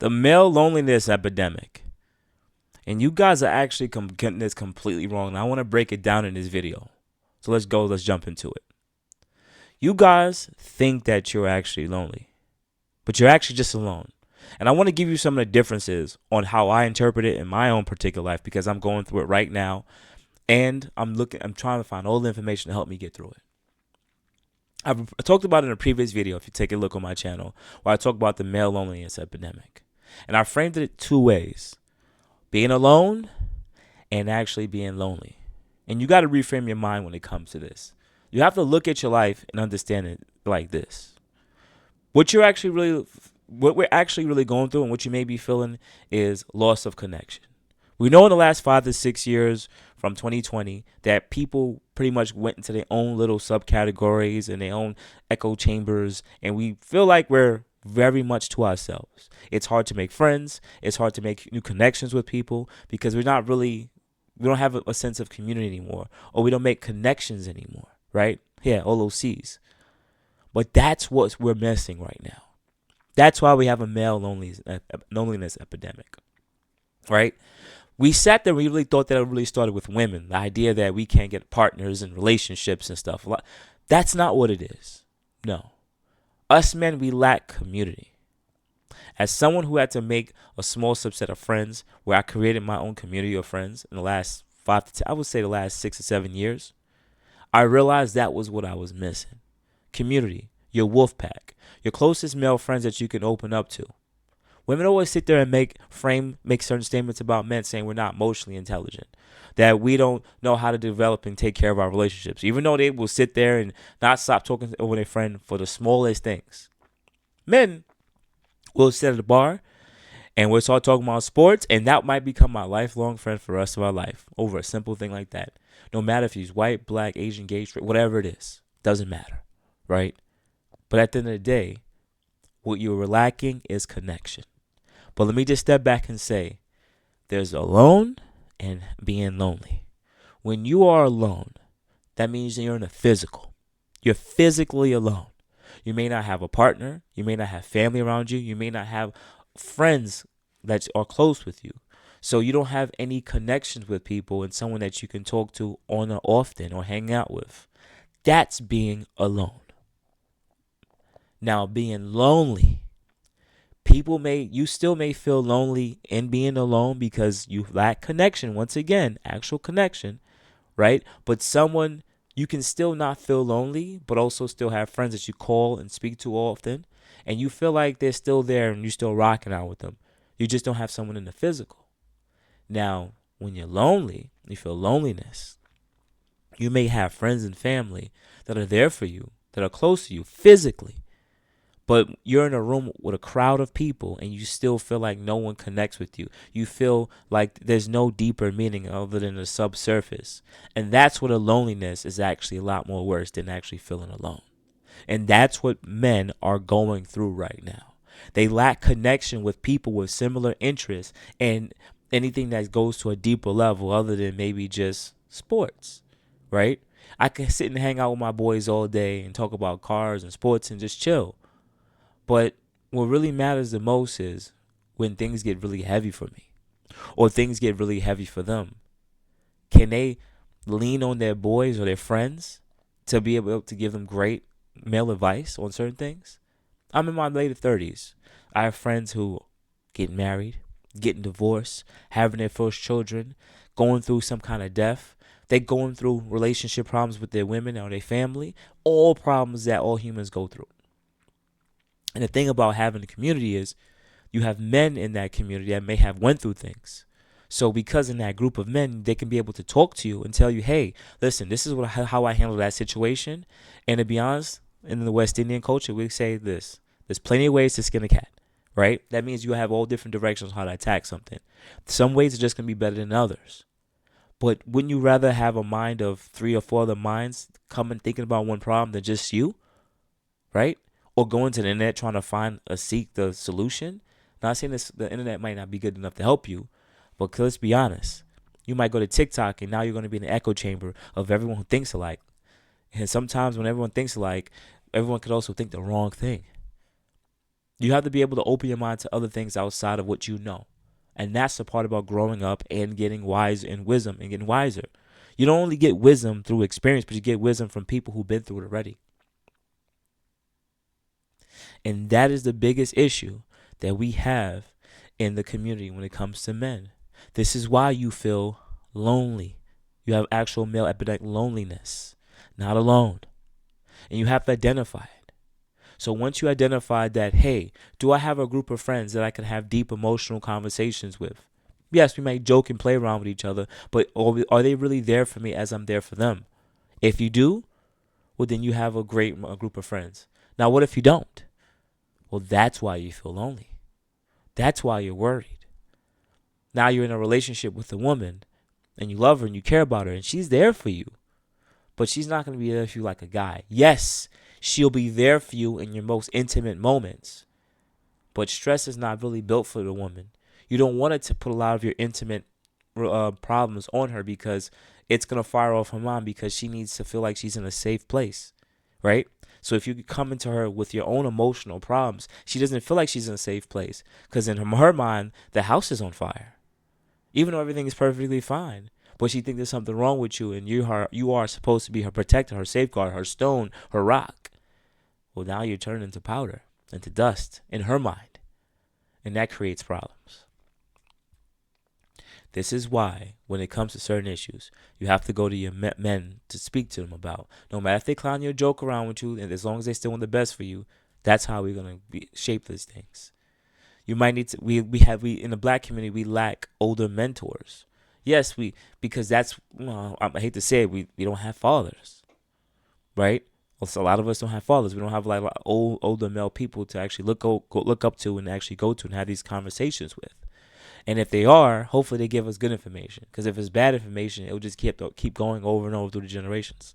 The male loneliness epidemic. And you guys are actually getting this completely wrong. And I want to break it down in this video. So let's go. Let's jump into it. You guys think that you're actually lonely, but you're actually just alone. And I want to give you some of the differences on how I interpret it in my own particular life because I'm going through it right now. And I'm trying to find all the information to help me get through it. I've talked about it in a previous video, if you take a look on my channel, where I talk about the male loneliness epidemic. And I framed it two ways: being alone and actually being lonely. And you got to reframe your mind when it comes to this. You have to look at your life and understand it like this. What we're actually really going through and what you may be feeling is loss of connection. We know in the last 5 to 6 years from 2020 that people pretty much went into their own little subcategories and their own echo chambers, and we feel like we're very much to ourselves. It's hard to make friends. It's hard to make new connections with people because we don't have a sense of community anymore, or we don't make connections anymore, right? Yeah, all those C's. But that's what we're missing right now. That's why we have a male loneliness epidemic, right? We sat there and we really thought that it really started with women. The idea that we can't get partners and relationships and stuff. That's not what it is. No. Us men, we lack community. As someone who had to make a small subset of friends, where I created my own community of friends in the last 5 to 10, I would say the last 6 to 7 years, I realized that was what I was missing. Community, your wolf pack, your closest male friends that you can open up to. Women always sit there and make certain statements about men saying we're not emotionally intelligent, that we don't know how to develop and take care of our relationships, even though they will sit there and not stop talking over their friend for the smallest things. Men will sit at a bar and we'll start talking about sports, and that might become my lifelong friend for the rest of our life over a simple thing like that. No matter if he's white, black, Asian, gay, straight, whatever it is, doesn't matter, right? But at the end of the day, what you're lacking is connection. But let me just step back and say, there's alone and being lonely. When you are alone, that means you're in a physical. You're physically alone. You may not have a partner. You may not have family around you. You may not have friends that are close with you. So you don't have any connections with people and someone that you can talk to on or often or hang out with. That's being Now, being lonely. You still may feel lonely in being alone because you lack connection. Once again, actual connection, right? But you can still not feel lonely, but also still have friends that you call and speak to often. And you feel like they're still there and you're still rocking out with them. You just don't have someone in the physical. Now, when you're lonely, you feel loneliness. You may have friends and family that are there for you, that are close to you physically. But you're in a room with a crowd of people and you still feel like no one connects with you. You feel like there's no deeper meaning other than the subsurface. And that's what a loneliness is actually a lot more worse than actually feeling alone. And that's what men are going through right now. They lack connection with people with similar interests and anything that goes to a deeper level other than maybe just sports, right? I can sit and hang out with my boys all day and talk about cars and sports and just chill. But what really matters the most is when things get really heavy for me or things get really heavy for them. Can they lean on their boys or their friends to be able to give them great male advice on certain things? I'm in my later 30s. I have friends who get married, getting divorced, having their first children, going through some kind of death. They're going through relationship problems with their women or their family, all problems that all humans go through. And the thing about having a community is you have men in that community that may have went through things. So because in that group of men, they can be able to talk to you and tell you, hey, listen, this is how I handle that situation. And to be honest, in the West Indian culture, we say this. There's plenty of ways to skin a cat, right? That means you have all different directions on how to attack something. Some ways are just going to be better than others. But wouldn't you rather have a mind of 3 or 4 other minds coming thinking about one problem than just you, right? Or going to the internet trying to seek the solution. Not saying the internet might not be good enough to help you, but let's be honest. You might go to TikTok and now you're going to be in an echo chamber of everyone who thinks alike. And sometimes when everyone thinks alike, everyone could also think the wrong thing. You have to be able to open your mind to other things outside of what you know. And that's the part about growing up and getting wise and wisdom and getting wiser. You don't only get wisdom through experience, but you get wisdom from people who've been through it already. And that is the biggest issue that we have in the community when it comes to men. This is why you feel lonely. You have actual male epidemic loneliness, not alone. And you have to identify it. So once you identify that, hey, do I have a group of friends that I can have deep emotional conversations with? Yes, we might joke and play around with each other, but are they really there for me as I'm there for them? If you do, well, then you have a great group of friends. Now, what if you don't? Well, that's why you feel lonely. That's why you're worried. Now you're in a relationship with a woman and you love her and you care about her and she's there for you, but she's not going to be there for you like a guy. Yes, she'll be there for you in your most intimate moments, but stress is not really built for the woman. You don't want it to put a lot of your intimate problems on her because it's going to fire off her mind because she needs to feel like she's in a safe place, right? So if you come into her with your own emotional problems, she doesn't feel like she's in a safe place because in her mind, the house is on fire. Even though everything is perfectly fine, but she thinks there's something wrong with you and you are supposed to be her protector, her safeguard, her stone, her rock. Well, now you're turned into powder, into dust in her mind. And that creates problems. This is why, when it comes to certain issues, you have to go to your men to speak to them about. No matter if they clown you or joke around with you, and as long as they still want the best for you, that's how we're gonna shape these things. You might need to. We in the black community we lack older mentors. Yes, because that's I hate to say it, we don't have fathers, right? So a lot of us don't have fathers. We don't have like older male people to actually look up to and actually go to and have these conversations with. And if they are, hopefully they give us good information. Because if it's bad information, it will just keep going over and over through the generations.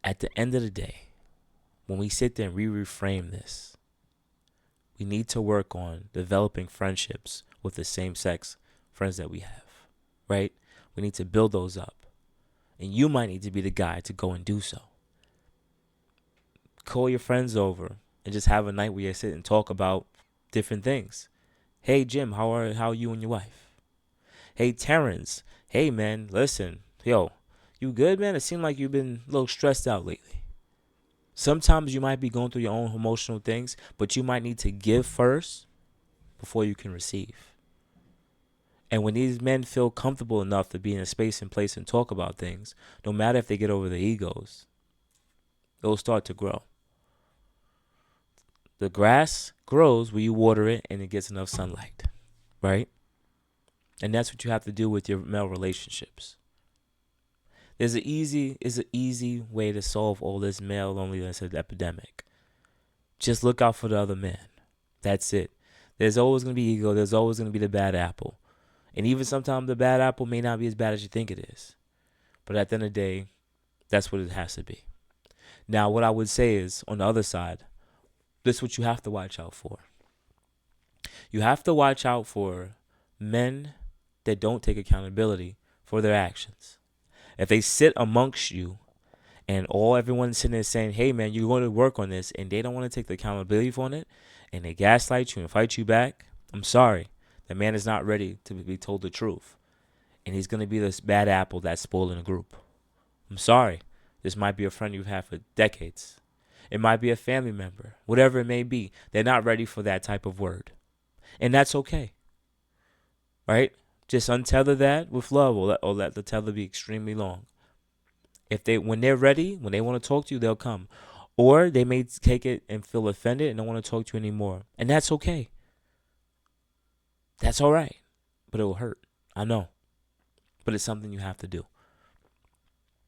At the end of the day, when we sit there and we reframe this, we need to work on developing friendships with the same sex friends that we have, right? We need to build those up. And you might need to be the guy to go and do so. Call your friends over and just have a night where you sit and talk about different things. Hey, Jim, how are you and your wife? Hey, Terrence. Hey, man, listen. Yo, you good, man? It seemed like you've been a little stressed out lately. Sometimes you might be going through your own emotional things, but you might need to give first before you can receive. And when these men feel comfortable enough to be in a space and place and talk about things, no matter if they get over their egos, they'll start to grow. The grass grows where you water it and it gets enough sunlight, right? And that's what you have to do with your male relationships. There's an easy way to solve all this male loneliness epidemic. Just look out for the other man. That's it. There's always going to be ego. There's always going to be the bad apple. And even sometimes the bad apple may not be as bad as you think it is. But at the end of the day, that's what it has to be. Now, what I would say is, on the other side, this is what you have to watch out for. You have to watch out for men that don't take accountability for their actions. If they sit amongst you and everyone's sitting there saying, hey, man, you're going to work on this, and they don't want to take the accountability for it, and they gaslight you and fight you back, I'm sorry. The man is not ready to be told the truth. And he's going to be this bad apple that's spoiling the group. I'm sorry. This might be a friend you've had for decades. It might be a family member. Whatever it may be. They're not ready for that type of word. And that's okay. Right? Just untether that with love or let the tether be extremely long. When they're ready, when they want to talk to you, they'll come. Or they may take it and feel offended and don't want to talk to you anymore. And that's okay. That's all right. But it will hurt. I know. But it's something you have to do.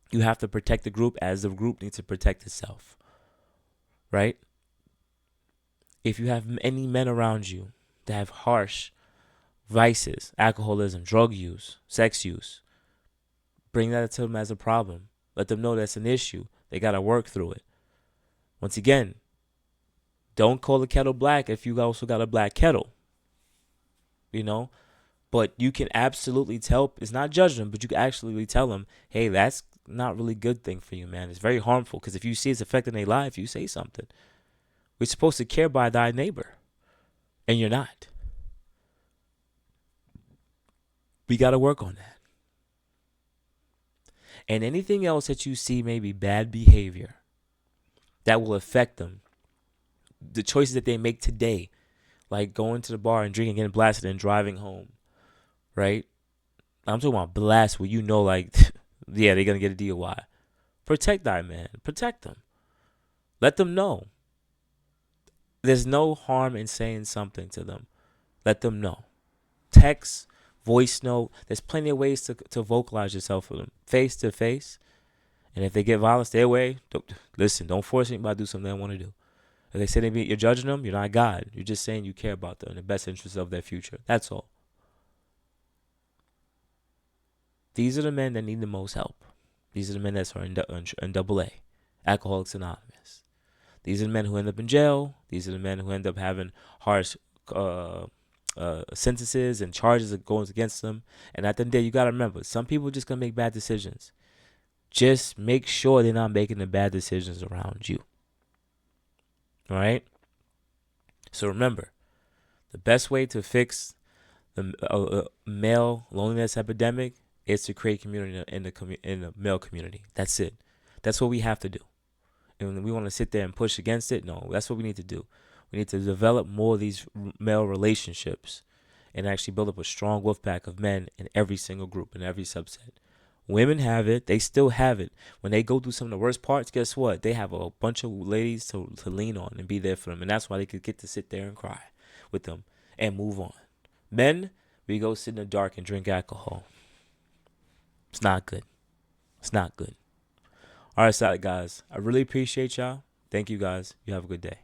You have to protect the group as the group needs to protect itself. Right? If you have any men around you that have harsh vices, alcoholism, drug use, sex use, bring that to them as a problem. Let them know that's an issue. They got to work through it. Once again, don't call the kettle black if you also got a black kettle. You know? But you can absolutely tell, it's not judge them, but you can actually tell them, hey, that's not really good thing for you, man. It's very harmful because if you see it's affecting their life, you say something. We're supposed to care by thy neighbor, and you're not. We got to work on that. And anything else that you see maybe bad behavior that will affect them, the choices that they make today, like going to the bar and drinking, getting blasted, and driving home, right? I'm talking about blast where you know, like, yeah, they're going to get a DUI. Protect that man. Protect them. Let them know. There's no harm in saying something to them. Let them know. Text, voice note. There's plenty of ways to vocalize yourself with them. Face to face. And if they get violence their way, don't force anybody to do something they want to do. If they say you're judging them, you're not God. You're just saying you care about them in the best interest of their future. That's all. These are the men that need the most help. These are the men that are in AA, Alcoholics Anonymous. These are the men who end up in jail. These are the men who end up having harsh sentences and charges that goes against them. And at the end of the day, you got to remember, some people are just going to make bad decisions. Just make sure they're not making the bad decisions around you. All right? So remember, the best way to fix the male loneliness epidemic is to create community in the male community. That's it. That's what we have to do. And we want to sit there and push against it. No, that's what we need to do. We need to develop more of these male relationships and actually build up a strong wolf pack of men in every single group, in every subset. Women have it. They still have it. When they go through some of the worst parts, guess what? They have a bunch of ladies to lean on and be there for them. And that's why they could get to sit there and cry with them and move on. Men, we go sit in the dark and drink alcohol. It's not good. It's not good. All right, guys. I really appreciate y'all. Thank you, guys. You have a good day.